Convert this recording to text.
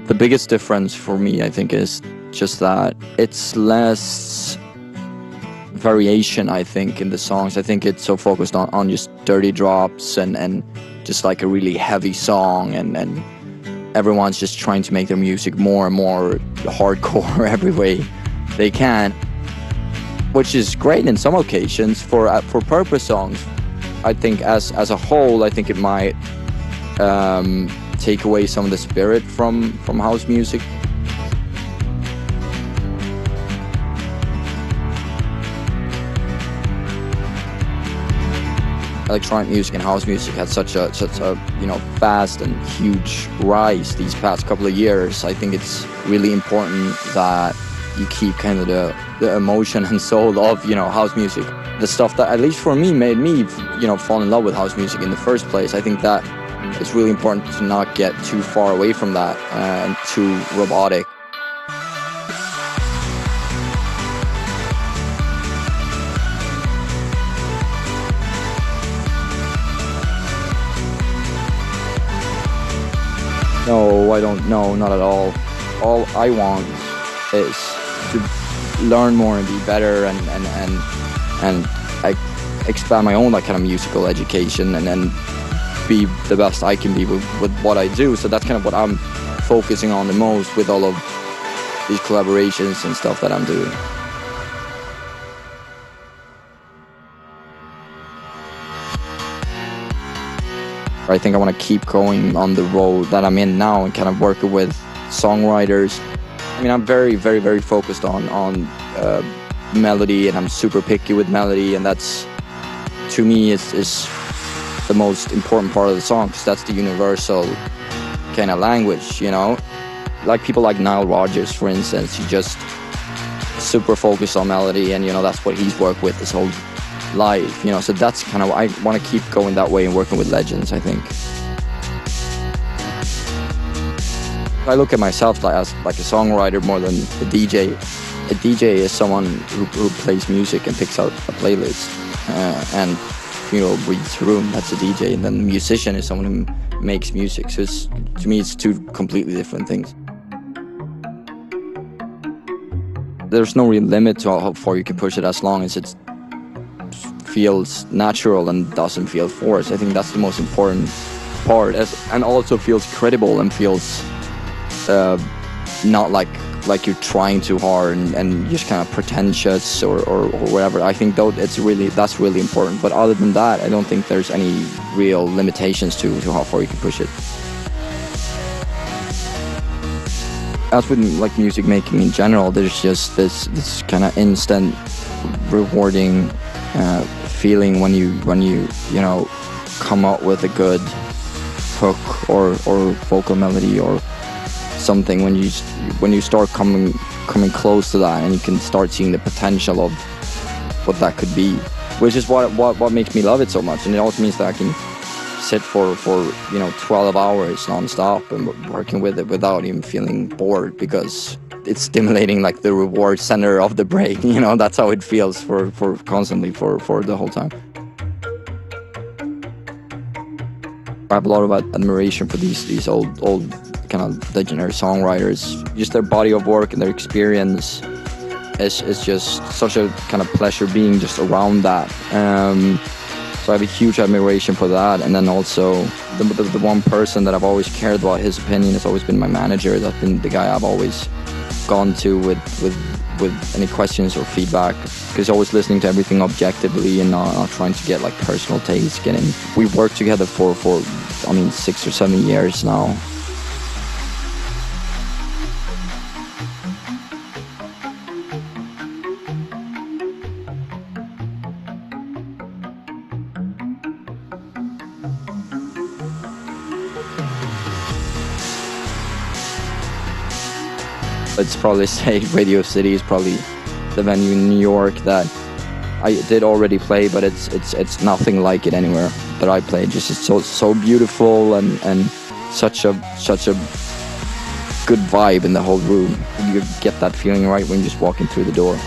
The biggest difference for me, I think, is just that it's less variation, I think, in the songs. I think it's so focused on just dirty drops and just like a really heavy song, and everyone's just trying to make their music more and more hardcore every way they can, which is great in some occasions for purpose songs. I think as a whole, I think it might take away some of the spirit from house music. Electronic music and house music had such a fast and huge rise these past couple of years. I think it's really important that you keep kind of the emotion and soul of house music, the stuff that at least for me made me fall in love with house music in the first place. I think that it's really important to not get too far away from that and too robotic. No, I don't know, not at all. All I want is to learn more and be better and expand my own kind of musical education and then be the best I can be with what I do. So that's kind of what I'm focusing on the most with all of these collaborations and stuff that I'm doing. I think I want to keep going on the road that I'm in now and kind of working with songwriters. I mean, I'm very, very, very focused on melody, and I'm super picky with melody, and that's, to me, is the most important part of the song, because that's the universal kind of language, Like people like Nile Rodgers, for instance, he just super focused on melody, and that's what he's worked with his whole life, so that's kind of, I want to keep going that way and working with legends, I think. I look at myself as like a songwriter more than a DJ. A DJ is someone who plays music and picks out a playlist and reads the room. That's a DJ. And then the musician is someone who makes music. So to me, it's two completely different things. There's no real limit to how far you can push it, as long as it feels natural and doesn't feel forced. I think that's the most important part, and also feels credible and feels not like you're trying too hard and just kind of pretentious or whatever. I think that's really important. But other than that, I don't think there's any real limitations to how far you can push it. As with music making in general, there's just this kind of instant rewarding feeling when you come up with a good hook or vocal melody or something, when you start coming close to that, and you can start seeing the potential of what that could be, which is what makes me love it so much. And it also means that I can sit for 12 hours non-stop and working with it without even feeling bored, because it's stimulating like the reward center of the brain. That's how it feels for constantly for the whole time. I have a lot of admiration for these old kind of legendary songwriters. Just their body of work and their experience is just such a kind of pleasure being just around that. So I have a huge admiration for that. And then also the one person that I've always cared about his opinion has always been my manager. That's been the guy I've always gone to with any questions or feedback, because he's always listening to everything objectively and not trying to get like personal takes. We've worked together for 6 or 7 years now. It's probably say Radio City is probably the venue in New York that I did already play, but it's nothing like it anywhere that I played. Just it's so beautiful and such a good vibe in the whole room. You get that feeling right when you're just walking through the door.